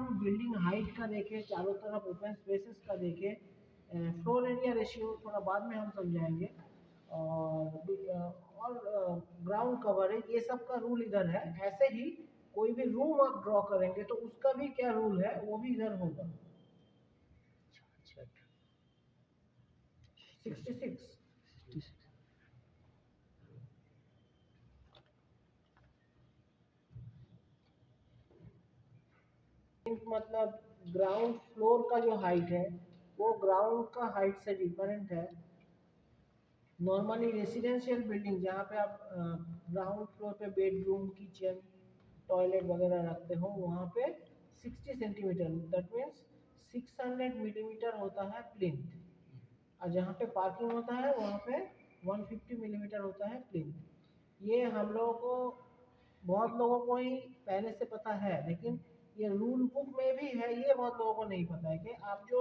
हम building height का देखें, चारों तरफ ओपन स्पेसेस का देखें, फ्लोर एरिया रेशियो थोड़ा बाद में हम समझाएंगे, और ग्राउंड कवरेज, ये सब का रूल इधर है। ऐसे ही कोई भी रूम आप ड्रॉ करेंगे तो उसका भी क्या रूल है वो भी इधर होगा। 66 मतलब ग्राउंड फ्लोर का जो हाइट है वो ग्राउंड का हाइट से डिफरेंट है। नॉर्मली रेसिडेंशियल बिल्डिंग जहाँ पे आप ग्राउंड फ्लोर पे बेडरूम, किचन, टॉयलेट वगैरह रखते हो वहाँ पे 60 सेंटीमीटर, दैट मीन्स 600 मिलीमीटर होता है प्लिंथ, और जहाँ पे पार्किंग होता है वहाँ पे 150 मिलीमीटर होता है प्लिंथ। ये हम लोगों को, बहुत लोगों को ही पहले से पता है, लेकिन ये रूल बुक में भी है, ये बहुत लोगों को नहीं पता है कि आप जो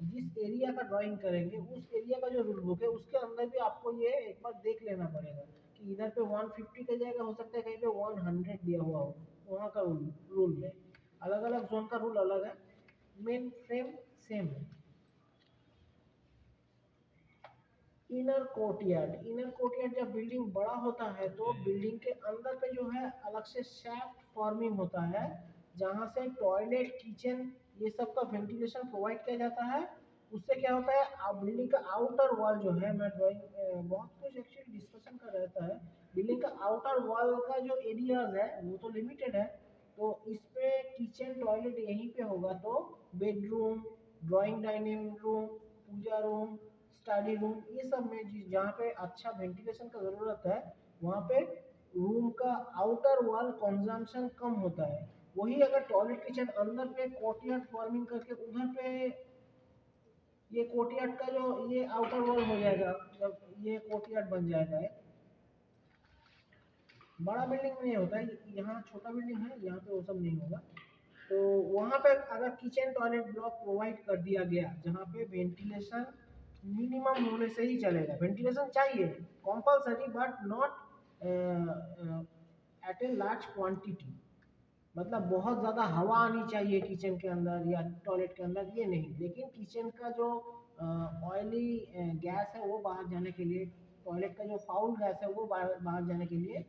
जिस एरिया का ड्राइंग करेंगे उस एरिया का जो रूल बुक है उसके अंदर भी आपको ये एक बार देख लेना पड़ेगा कि इधर पे 150 का जगह हो सकता है कहीं पे 100 दिया हुआ हो, वहाँ का रूल में अलग अलग जोन का रूल अलग है, मेन फ्रेम सेम है। इनर कोर्टयार्ड, इनर कोर्टयार्ड जब बिल्डिंग बड़ा होता है तो बिल्डिंग के अंदर पे जो है अलग से शैफ्ट फॉर्मिंग होता है, जहाँ से टॉयलेट, किचन, ये सब का वेंटिलेशन प्रोवाइड किया जाता है। उससे क्या होता है, बिल्डिंग का आउटर वॉल जो है, मैं ड्राइंग बहुत कुछ एक्चुअली डिस्कशन का रहता है, बिल्डिंग का आउटर वॉल का जो एरियाज है वो तो लिमिटेड है, तो इस पे किचन, टॉयलेट यहीं पे होगा, तो बेडरूम, ड्राइंग डाइनिंग रूम, पूजा रूम, स्टडी रूम, ये सब में जहाँ पे अच्छा वेंटिलेशन का ज़रूरत है वहाँ पे रूम का आउटर वॉल कंजम्पशन कम होता है। वही अगर टॉयलेट, किचन अंदर पे कोर्टयार्ड फॉर्मिंग करके उधर पे ये कोर्टयार्ड का जो ये आउटर वॉल हो जाएगा, जब ये कोर्टयार्ड बन जाएगा, बड़ा बिल्डिंग में नहीं होता है, यहाँ छोटा बिल्डिंग है, यहाँ पे वो सब नहीं होगा। तो वहाँ पे अगर किचन टॉयलेट ब्लॉक प्रोवाइड कर दिया गया जहाँ पे वेंटिलेशन मिनिमम होने से ही चलेगा, वेंटिलेशन चाहिए compulsory but not at a large quantity, मतलब बहुत ज़्यादा हवा आनी चाहिए किचन के अंदर या टॉयलेट के अंदर, ये नहीं, लेकिन किचन का जो ऑयली गैस है वो बाहर जाने के लिए, टॉयलेट का जो फाउल गैस है वो बाहर जाने के लिए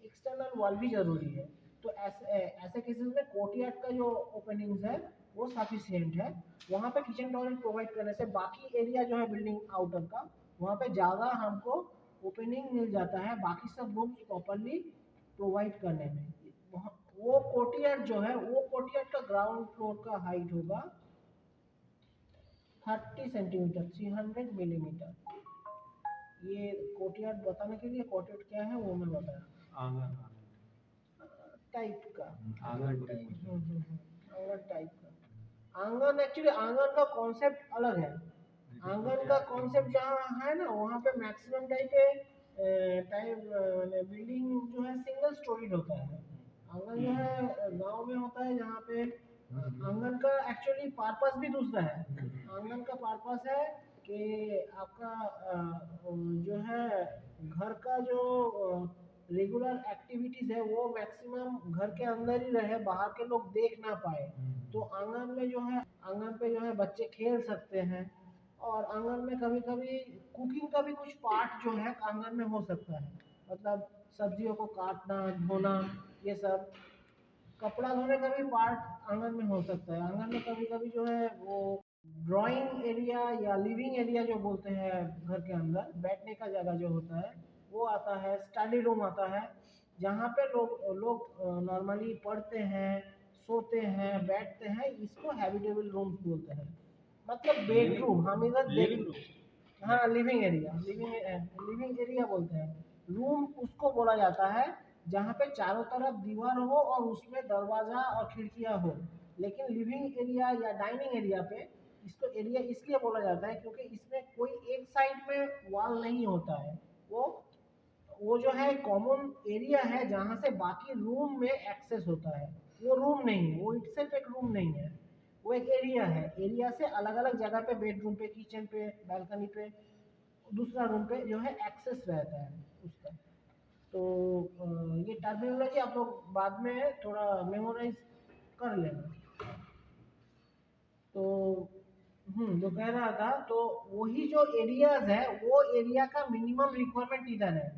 एक्सटर्नल वॉल भी ज़रूरी है। तो ऐसे ऐसे केसेस में कोर्टयार्ड का जो ओपनिंग्स है वो सफिशियंट है। वहाँ पे किचन टॉयलेट प्रोवाइड करने से बाकी एरिया जो है बिल्डिंग आउटर का, वहाँ पे ज़्यादा हमको ओपनिंग मिल जाता है बाकी सब रूम्स प्रॉपरली प्रोवाइड करने में। वो कोर्टयार्ड जो है, वो कोर्टयार्ड का ग्राउंड फ्लोर का हाइट होगा 30 सेंटीमीटर, 300 मिलीमीटर। ये कोर्टयार्ड बताने के लिए, कोर्टयार्ड क्या है वो मैं बताया, आंगन टाइप का, आंगन टाइप का। आंगन एक्चुअली आंगन का कॉन्सेप्ट अलग है, आंगन का कॉन्सेप्ट जहाँ है ना वहाँ पे मैक्सिमम टाइप बिल्डिंग जो है सिंगल स्टोरीड होता है। आंगन जो है गांव में होता है जहाँ पे आंगन का एक्चुअली पर्पस भी दूसरा है। आंगन का पर्पस है कि आपका जो है घर का जो रेगुलर एक्टिविटीज है वो मैक्सिमम घर के अंदर ही रहे, बाहर के लोग देख ना पाए। तो आंगन में जो है, आंगन पे जो है बच्चे खेल सकते हैं, और आंगन में कभी कभी कुकिंग का भी कुछ पार्ट जो है आंगन में हो सकता है, मतलब सब्जियों को काटना, धोना, ये सब, कपड़ा धोने का भी पार्ट आंगन में हो सकता है। आंगन में कभी कभी जो है वो ड्राइंग एरिया या लिविंग एरिया जो बोलते हैं, घर के अंदर बैठने का जगह जो होता है वो आता है, स्टडी रूम आता है, जहाँ पे लोग लोग नॉर्मली पढ़ते हैं, सोते हैं, बैठते हैं, इसको हैबिटेबल रूम्स बोलते हैं, मतलब बेडरूम, हम इधर हाँ लिविंग एरिया, लिविंग एरिया बोलते हैं। रूम उसको बोला जाता है जहाँ पे चारों तरफ दीवार हो और उसमें दरवाजा और खिड़कियाँ हो। लेकिन लिविंग एरिया या डाइनिंग एरिया पे इसको एरिया इसलिए बोला जाता है क्योंकि इसमें कोई एक साइड में वॉल नहीं होता है, वो जो है कॉमन एरिया है जहाँ से बाकी रूम में एक्सेस होता है। वो रूम नहीं है, वो इटसेल्फ एक रूम नहीं है, वो एक एरिया है। एरिया से अलग अलग जगह पे, बेडरूम पे, किचन पे, बालकनी पे, दूसरा रूम पे जो है एक्सेस रहता है उसका। तो ये टर्मिनोलॉजी आप लोग बाद में थोड़ा मेमोराइज कर लेना। जो कह रहा था, तो वही जो एरियाज है वो एरिया का मिनिमम रिक्वायरमेंट इधर है।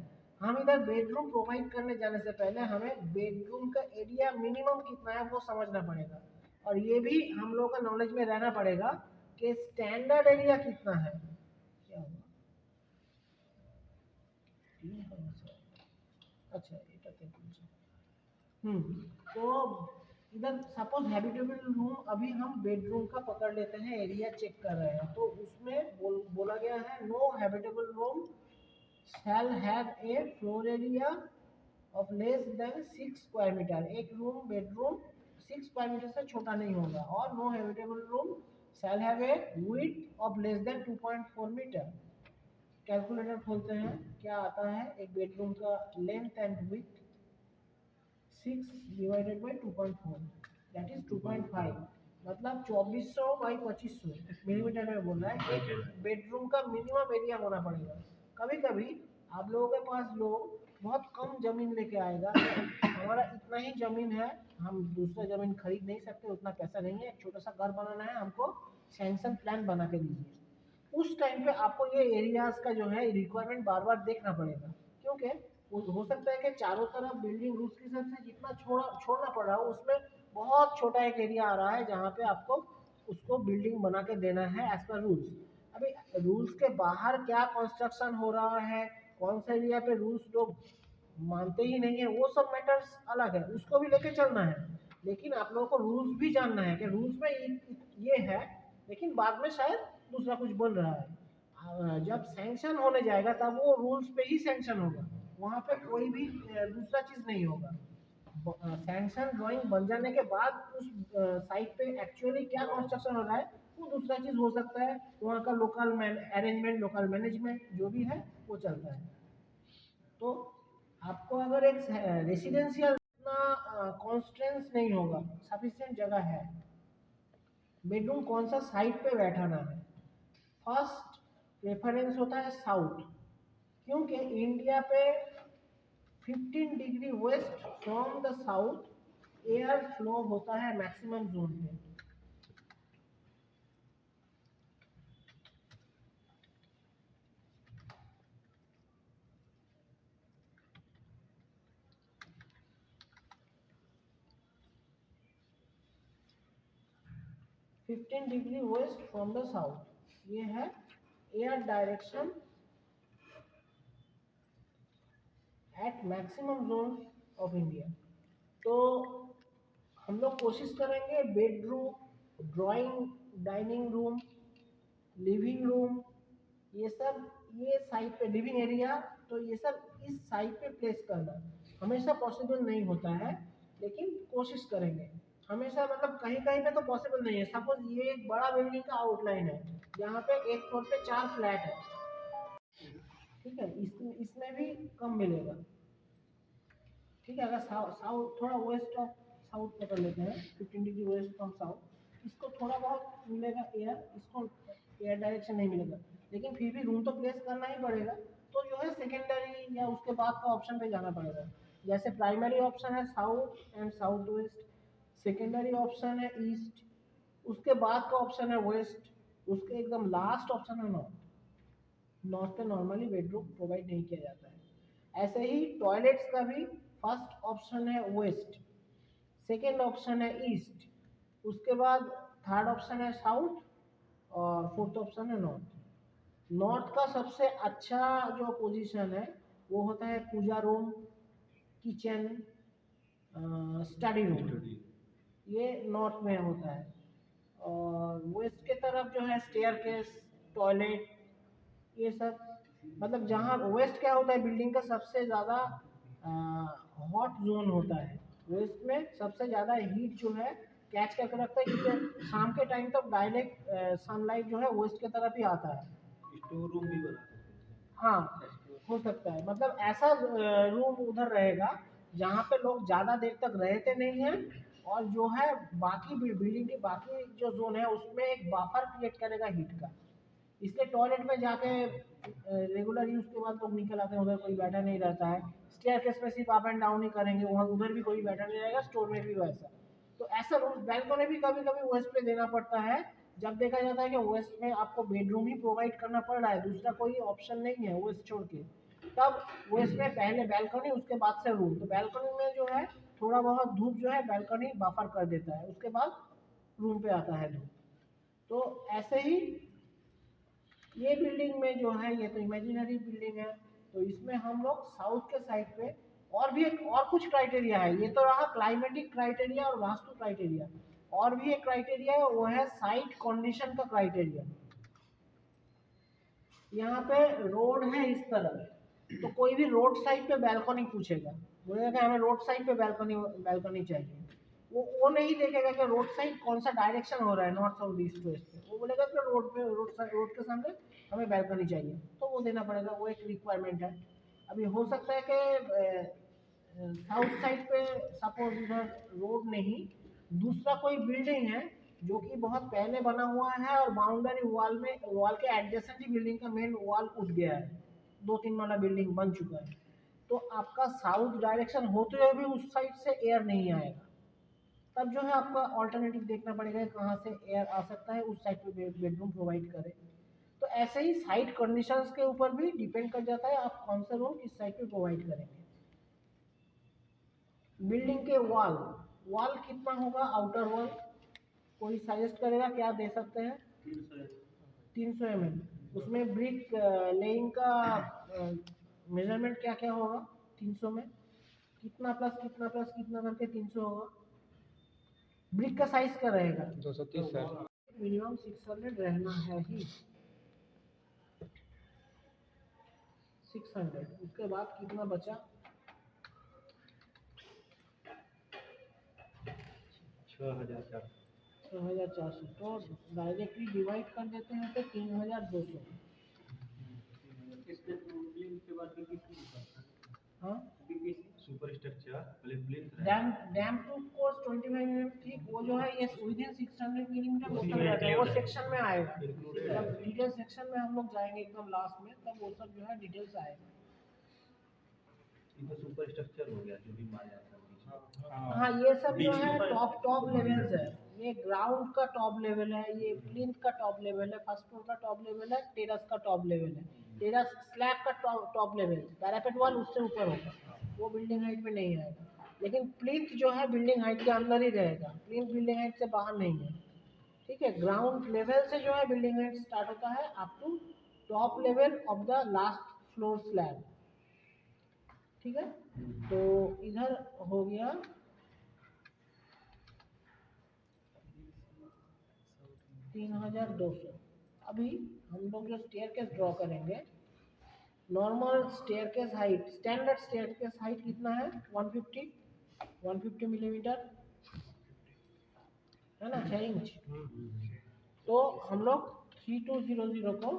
हम इधर बेडरूम प्रोवाइड करने जाने से पहले हमें बेडरूम का एरिया मिनिमम कितना है वो समझना पड़ेगा, और ये भी हम लोगों का नॉलेज में रहना पड़ेगा कि स्टैंडर्ड एरिया कितना है। क्या हुआ? अच्छा, এটাতে বলছে। तो इधर सपोज हैबिटेबल रूम, अभी हम बेडरूम का पकड़ लेते हैं, एरिया चेक कर रहे हैं, तो उसमें बोला गया है no habitable room shall have a floor area of less than 6 square metre. एक रूम बेडरूम 6 स्क्वायर मीटर से छोटा नहीं होगा। और no habitable room shall have a width of less than 2.4 metre. Calculator खोलते हैं, क्या आता है एक बेडरूम का length and width. 6 divided by 2.4 that is 2.5, मतलब 2400 बाई 2500 मिलीमीटर में बोल रहा है। एक बेडरूम का मिनिमम एरिया होना पड़ेगा। कभी कभी आप लोगों के पास लोग बहुत कम जमीन लेके आएगा, हमारा इतना ही जमीन है, हम दूसरा जमीन खरीद नहीं सकते, उतना पैसा नहीं है, एक छोटा सा घर बनाना है, हमको सैंक्शन प्लान बना के दीजिए। उस टाइम पे आपको ये एरियाज का जो है रिक्वायरमेंट बार बार देखना पड़ेगा, क्योंकि हो सकता है कि चारों तरफ बिल्डिंग रूल्स के हिसाब से जितना छोड़ना पड़ रहा है उसमें बहुत छोटा एक एरिया आ रहा है जहाँ पे आपको उसको बिल्डिंग बना के देना है एज पर रूल्स। अभी रूल्स के बाहर क्या कंस्ट्रक्शन हो रहा है, कौन सा एरिया पे रूल्स लोग मानते ही नहीं है, वो सब मैटर्स अलग है, उसको भी लेके चलना है। लेकिन आप लोगों को रूल्स भी जानना है कि रूल्स में ये है, लेकिन बाद में शायद दूसरा कुछ बन रहा है। जब सैंक्शन होने जाएगा तब वो रूल्स पे ही सैंक्शन होगा, वहाँ पे कोई भी दूसरा चीज़ नहीं होगा। सैंक्शन ड्राइंग बन जाने के बाद उस साइट पे एक्चुअली क्या कंस्ट्रक्शन हो रहा है वो दूसरा चीज़ हो सकता है, वहाँ का लोकल अरेंजमेंट, लोकल मैनेजमेंट जो भी है वो चलता है। तो आपको अगर एक रेसिडेंशियल इतना कॉन्स्टेंस नहीं होगा, सफिशिएंट जगह है, बेडरूम कौन सा साइड पे बैठाना है, फर्स्ट प्रेफरेंस होता है साउथ, क्योंकि इंडिया पे 15 degree west from the south air flow होता है मैक्सिमम जोन पे। 15 degree west from the south, ये है air direction at maximum zone of India. तो हम लोग कोशिश करेंगे bedroom, drawing, dining room, living room, ये सब ये साइड पे, लिविंग एरिया, तो ये सब इस साइड पे प्लेस करना हमेशा पॉसिबल नहीं होता है, लेकिन कोशिश करेंगे हमेशा। मतलब कहीं कहीं पे तो पॉसिबल नहीं है। सपोज ये एक बड़ा बिल्डिंग का आउटलाइन है, यहाँ पे एक फ्लोर पे 4 फ्लैट है, ठीक है, इसमें भी कम मिलेगा। ठीक है, अगर साउथ थोड़ा वेस्ट ऑफ साउथ पकड़ लेते हैं, 15 डिग्री वेस्ट फ्रॉम साउथ, इसको थोड़ा बहुत मिलेगा एयर, इसको एयर डायरेक्शन नहीं मिलेगा, लेकिन फिर भी रूम तो प्लेस करना ही पड़ेगा। तो जो है सेकेंडरी या उसके बाद का ऑप्शन पे जाना पड़ेगा। जैसे प्राइमरी ऑप्शन है south and south west, secondary option है ईस्ट, उसके बाद का ऑप्शन है वेस्ट, उसके एकदम लास्ट ऑप्शन है नॉर्थ। नॉर्थ पे नॉर्मली बेडरूम प्रोवाइड नहीं किया जाता है। ऐसे ही टॉयलेट्स का भी फर्स्ट ऑप्शन है वेस्ट, सेकेंड ऑप्शन है ईस्ट, उसके बाद थर्ड ऑप्शन है साउथ, और फोर्थ ऑप्शन है नॉर्थ। नॉर्थ का सबसे अच्छा जो पोजीशन है वो होता है पूजा रूम, किचन, स्टडी रूम, ये नॉर्थ में होता है। और वेस्ट के तरफ जो है स्टेयरकेस, टॉयलेट, ये सब, मतलब जहाँ वेस्ट क्या होता है, बिल्डिंग का सबसे ज़्यादा हॉट जोन होता है। वेस्ट में सबसे ज़्यादा हीट जो है कैच करके रखता है, क्योंकि शाम के टाइम तक डायरेक्ट सनलाइट जो है वेस्ट की तरफ ही आता है। स्टोर रूम भी बना सकते हैं। हाँ, हो सकता है, मतलब ऐसा रूम उधर रहेगा जहाँ पे लोग ज़्यादा देर तक रहते नहीं हैं, और जो है बाकी बिल्डिंग की बाकी जो जोन है उसमें एक बफर क्रिएट करेगा हीट का। इसलिए टॉयलेट में जाके रेगुलर यूज के बाद लोग निकल आते हैं, उधर कोई बैठा नहीं रहता है। स्टेयरकेस में सिर्फ अप एंड डाउन ही करेंगे, वहाँ उधर भी कोई बैठा नहीं रहेगा, स्टोर में भी वैसा। तो ऐसा रूम, बैंकों ने भी कभी कभी वेस्ट पे देना पड़ता है जब देखा जाता है कि ओएस में आपको बेडरूम ही प्रोवाइड करना पड़ रहा है, दूसरा कोई ऑप्शन नहीं है ओएस छोड़ के, तब ओएस में पहले बैल्कनी उसके बाद से रूम। तो बैल्कनी में जो है थोड़ा बहुत धूप जो है बैल्कनी बफर कर देता है, उसके बाद रूम पे आता है धूप। तो ऐसे ही ये बिल्डिंग में जो है, ये तो इमेजिनरी बिल्डिंग है, तो इसमें हम लोग साउथ के साइड पे और भी एक और कुछ क्राइटेरिया है। ये तो रहा क्लाइमेटिक क्राइटेरिया और वास्तु क्राइटेरिया, और भी एक क्राइटेरिया है, वो है साइट कंडीशन का क्राइटेरिया। यहाँ पे रोड है इस तरह, तो कोई भी रोड साइड पे बैल्कनी पूछेगा, बोलेगा कि हमें रोड साइड पे बैल्कनी बैल्कनी चाहिए। वो नहीं देखेगा कि रोड साइड कौन सा डायरेक्शन हो रहा है, नॉर्थ साउथ ईस्ट वेस्ट पे, वो बोलेगा कि रोड पे रोड के सामने हमें बैल्कनी चाहिए, तो वो देना पड़ेगा, वो एक रिक्वायरमेंट है। अभी हो सकता है कि साउथ साइड पे सपोज इधर रोड नहीं, दूसरा कोई बिल्डिंग है जो कि बहुत पहले बना हुआ है और बाउंड्री वॉल के एडजेसेंट ही बिल्डिंग का मेन वॉल उठ गया है, 2-3 वाला बिल्डिंग बन चुका है, तो आपका साउथ डायरेक्शन होते हुए भी उस साइड से एयर नहीं आएगा, तब जो है आपका ऑल्टरनेटिव देखना पड़ेगा कहाँ से एयर आ सकता है, उस साइड पे बेडरूम प्रोवाइड करें। तो ऐसे ही साइट कंडीशंस के ऊपर भी डिपेंड कर जाता है आप कौन सा रूम किस साइड पे प्रोवाइड करेंगे। बिल्डिंग के वॉल वॉल कितना होगा, आउटर वॉल कोई सजेस्ट करेगा, क्या दे सकते हैं? 300 mm। उसमें ब्रिक लेइंग का मेजरमेंट क्या क्या होगा 300 में, कितना प्लस कितना प्लस कितना करके 300 होगा? ब्रिक का साइज का रहेगा 230 सर। मिनिमम 600 रहना है ही, 600। उसके बाद कितना बचा? 6400। तो डायरेक्टली डिवाइड कर देते हैं तो 3200। हाँ, super structure plinth dam proof course 25 mm ठीक, वो जो है ये विद इन 600 मिलीमीटर वो सब रहता है, वो सेक्शन में आएगा, जब डिटेल सेक्शन में हम लोग जाएंगे एकदम लास्ट में, तब वो सब जो है डिटेल्स आएगा। ये तो सुपर स्ट्रक्चर हो गया जो भी मान जाता है। हाँ, ये सब जो है टॉप लेवल्स है, ये ग्राउंड का टॉप लेवल है, ये प्लिंथ का टॉप लेवल है, फर्स्ट फ्लोर का टॉप लेवल है, टेरेस का टॉप लेवल है, टेरेस स्लैब का टॉप लेवल, पैरापेट वॉल उससे ऊपर होगा, वो बिल्डिंग हाइट में नहीं आएगा। लेकिन प्लिंथ जो है बिल्डिंग हाइट के अंदर ही रहेगा, प्लिंथ बिल्डिंग हाइट से बाहर नहीं है, ठीक है। ग्राउंड लेवल से जो है बिल्डिंग हाइट स्टार्ट होता है up to top level of the last floor slab, ठीक है। तो इधर हो गया 3200। अभी हम लोग जो स्टेयरकेस ड्रॉ करेंगे, normal staircase height, standard staircase height कितना है? 150 मिलीमीटर है ना, 6 इंच। तो हम लोग 3200 को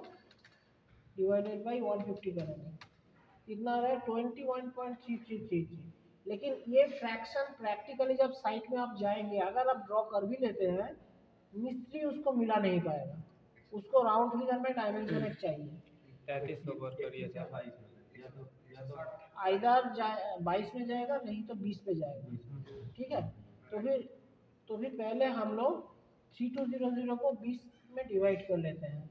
डिवाइडेड बाई 150 करेंगे, कितना आ रहा है? 21.3333। लेकिन ये फ्रैक्शन प्रैक्टिकली जब साइट में आप जाएंगे, अगर आप ड्रॉ कर भी लेते हैं, मिस्त्री उसको मिला नहीं पाएगा, उसको राउंड फिगर में डायमेंशन एक चाहिए, 3300 पर करिए सर। आइदर 22 में जाएगा, नहीं तो 20 पे जाएगा, ठीक है। तो फिर पहले हम लोग 3200 को 20 में डिवाइड कर लेते हैं।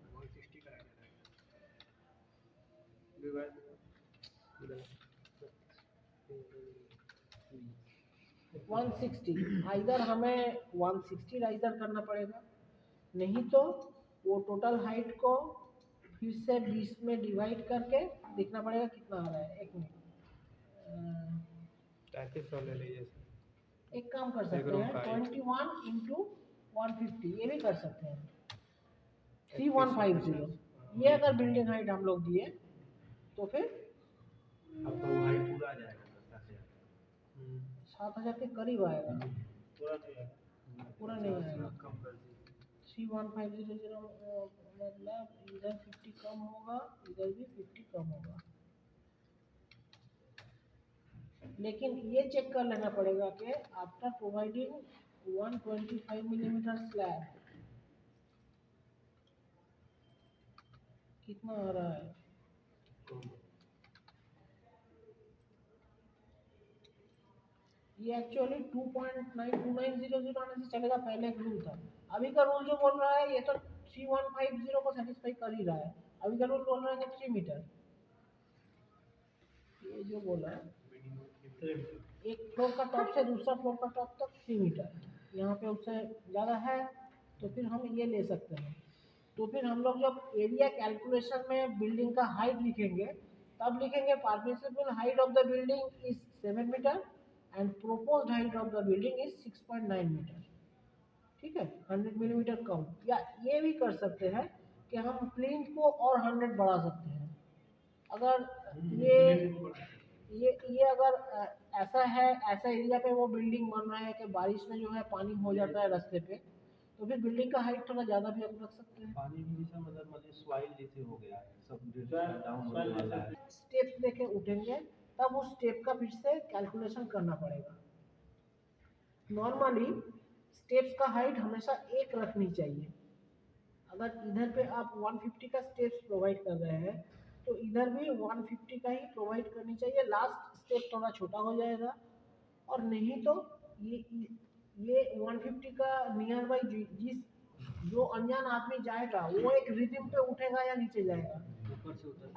160, आइदर हमें 160 राइजर करना पड़ेगा, नहीं तो वो टोटल हाइट को फिर से 20 में डिवाइड करके देखना पड़ेगा कितना आ रहा है। एक मिनट, 3300 ले लीजिए सर। एक काम कर सकते हैं, 21 इंटू 150 ये भी कर सकते हैं, 3150। ये अगर बिल्डिंग हाइट हम लोग दिए तो फिर आपका वो हाइट पूरा आ जाएगा 7000 के करीब आएगा, पूरा नहीं आएगा। 3150 मतलब इधर 50 कम होगा, इधर भी 50 कम होगा। लेकिन ये चेक कर लेना पड़ेगा कि आफ्टर प्रोवाइडिंग 125 मिलीमीटर स्लैब कितना आ रहा है। ये एक्चुअली 2.92900 आने से चलेगा, पहले एक रूल था अभी का रूल जो बोल रहा है ये तो 3150 को सेटिस्फाई कर ही रहा है। अभी का रूल बोल रहा है कि 3 मीटर, ये जो बोला एक फ्लोर का टॉप से दूसरा फ्लोर का टॉप तक 3 मीटर, यहाँ पे उससे ज़्यादा है तो फिर हम ये ले सकते हैं। तो फिर हम लोग जब एरिया कैलकुलेशन में बिल्डिंग का हाइट लिखेंगे तब लिखेंगे permissible height of the building is 7 metre and proposed height of the building is 6.9 metre. ठीक है, 100 मिलीमीटर कम। या ये भी कर सकते हैं कि हम प्लिंथ को और 100 बढ़ा सकते हैं। अगर ये अगर ऐसा है, ऐसा एरिया पे वो बिल्डिंग बन रहा है कि बारिश में जो है पानी हो जाता है रास्ते पे, तो फिर बिल्डिंग का हाइट थोड़ा ज़्यादा भी आप रख सकते हैं। पानी भी जैसा मतलब सॉइल जैसे हो गया है, सब डाउन होने वाला है। स्टेप्स लेके उठेंगे तब उस स्टेप का फिर से कैलकुलेशन करना पड़ेगा। नॉर्मली स्टेप्स का हाइट हमेशा एक रखनी चाहिए। अगर इधर पे आप 150 का स्टेप्स प्रोवाइड कर रहे हैं तो इधर भी 150 का ही प्रोवाइड करनी चाहिए। लास्ट स्टेप थोड़ा छोटा हो जाएगा, और नहीं तो ये 150 का नियर बाई जिस जो अनजान आदमी जाएगा वो एक रिदम पे उठेगा या नीचे जाएगा,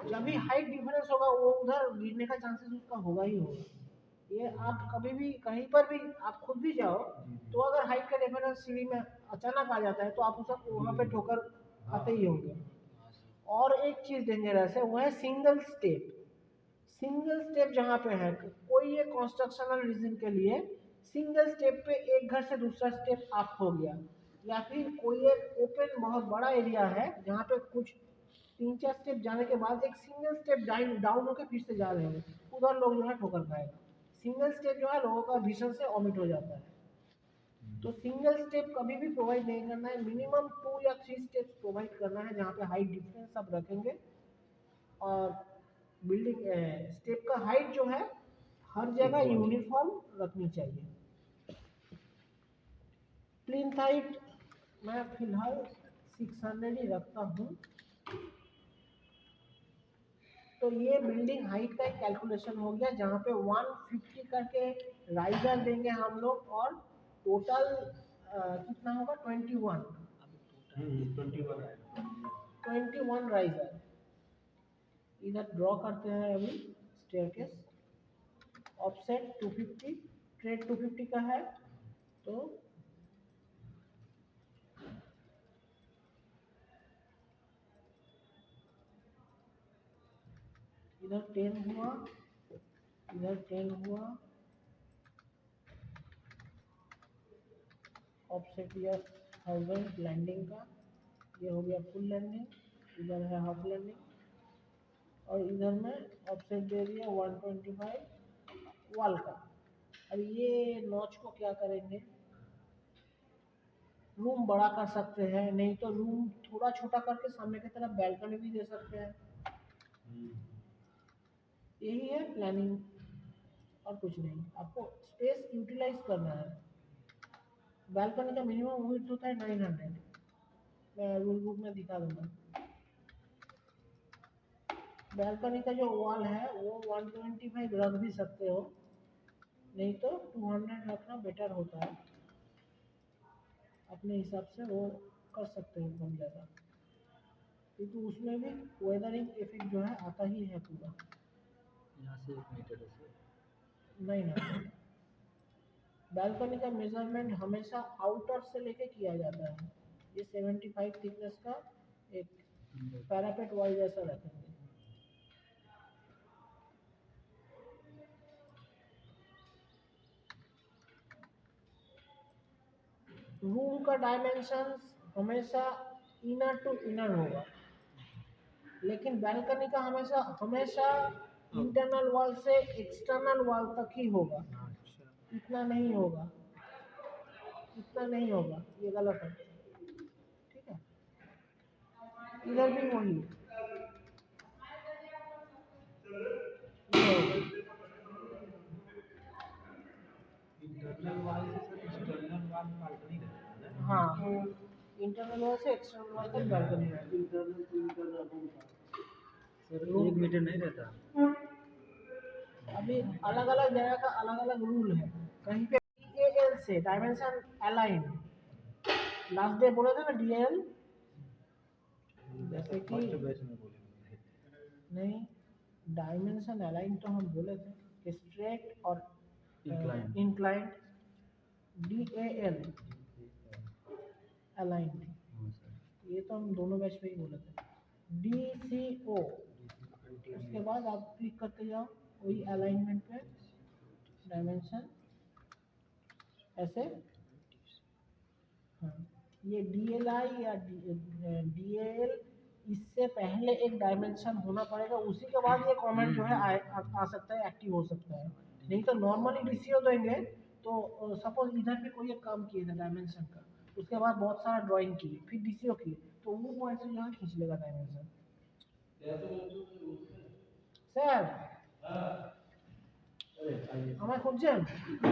जब भी हाइट डिफरेंस होगा वो उधर गिरने का चांसेस उसका होगा ही होगा। ये आप कभी भी कहीं पर भी आप खुद भी जाओ तो अगर हाइट का डिफरेंस सीढ़ी में अचानक आ जाता है तो आप उसे वहाँ पे ठोकर खाते ही होंगे। और एक चीज़ डेंजरस है, वो है सिंगल स्टेप। सिंगल स्टेप जहाँ पे है, कोई ये कंस्ट्रक्शनल रीजन के लिए सिंगल स्टेप पे एक घर से दूसरा स्टेप अप हो गया, या फिर कोई एक ओपन बहुत बड़ा एरिया है जहाँ पे कुछ 3-4 स्टेप जाने के बाद एक सिंगल स्टेप डाउन होकर फिर से जा रहे हैं, उधर लोग जो है ठोकर खाएगा। सिंगल स्टेप जो है लोगों का विजन से ओमिट हो जाता है। तो सिंगल स्टेप कभी भी प्रोवाइड नहीं करना है, मिनिमम 2 या 3 स्टेप्स प्रोवाइड करना है जहाँ पे हाइट डिफरेंस सब रखेंगे। और बिल्डिंग स्टेप का हाइट जो है हर जगह यूनिफॉर्म रखनी चाहिए। प्लिंथ हाइट मैं फिलहाल 600 ही रखता हूँ। तो ये बिल्डिंग हाइट का एक कैलकुलेशन हो गया जहाँ पे 150 करके राइजर देंगे हम लोग, और टोटल कितना होगा 21 राइजर। इधर ड्रॉ करते हैं अभी स्टेयरकेस। ऑफसेट 250, ट्रेड 250 का है, तो इधर 10 हुआ, इधर 10 हुआ। ऑफसेट या 1000 लैंडिंग का, ये हो गया फुल लैंडिंग, इधर है हाफ लैंडिंग, और इधर में ऑफसेट दे दिया 125 वॉल का। अब ये नॉच को क्या करेंगे, रूम बड़ा कर सकते हैं, नहीं तो रूम थोड़ा छोटा करके सामने की तरफ बैल्कनी भी दे सकते हैं। यही है प्लानिंग, और कुछ नहीं। आपको स्पेस यूटिलाइज करना है। बैल्कनी का मिनिमम विड्थ होता है 900, मैं रूल बुक में दिखा दूंगा। बैल्कनी का जो वॉल है वो 125 रख भी सकते हो, नहीं तो 200 रखना बेटर होता है। अपने हिसाब से वो कर सकते हो कम ज़्यादा, क्योंकि उसमें भी वेदरिंग इफेक्ट जो है आता ही है पूरा। यहाँ से 1 मीटर से नहीं ना, बैल्कनी का मेजरमेंट हमेशा आउटर से लेके किया जाता है। ये 75 थिकनेस का एक पैरापेट वॉल जैसा रखेंगे। रूम का डायमेंशंस हमेशा इनर टू इनर होगा, लेकिन बैल्कनी का हमेशा हमेशा इंटरनल वॉल से एक्सटर्नल वॉल तक ही होगा। इतना नहीं होगा, इतना नहीं होगा, ये गलत है। ठीक है, इधर भी वही इंटरनल वॉल से सर एक्सटर्नल वॉल बालकनी रहता है। हाँ, इंटरनल वॉल से एक्सटर्नल वॉल तक बैल्कनी है। इंटरनल टू इंटरनल रूम का सर 1 मीटर नहीं रहता। अभी अलग अलग जगह का अलग अलग रूल है। कहीं पे EAL से डायमेंशन अलाइन, लास्ट डे बोला था ना डीएल, जैसे कि फर्स्ट बैच में बोले नहीं, डायमेंशन अलाइन तो हम बोले थे कि स्ट्रेट और Inclined. इंक्लाइंड, डीएएल अलाइंड, ये तो हम दोनों बैच में ही बोले थे। डीसीओ, उसके बाद आप क्लिक करते जाओ वही अलाइनमेंट पे, डायमेंशन ऐसे। हाँ, ये डीएलआई या डीएल, इससे पहले एक डायमेंशन होना पड़ेगा, उसी के बाद ये कमेंट जो है आ सकता है, एक्टिव हो सकता है। नहीं तो नॉर्मली डीसीओ देंगे तो सपोज इधर भी कोई एक काम किए थे डायमेंशन का, उसके बाद बहुत सारा ड्राइंग किए, फिर डीसीओ किए, तो वो पॉइंट से जो है खींच लेगा डायमेंशन। স্যার আমার খুঁজছেন?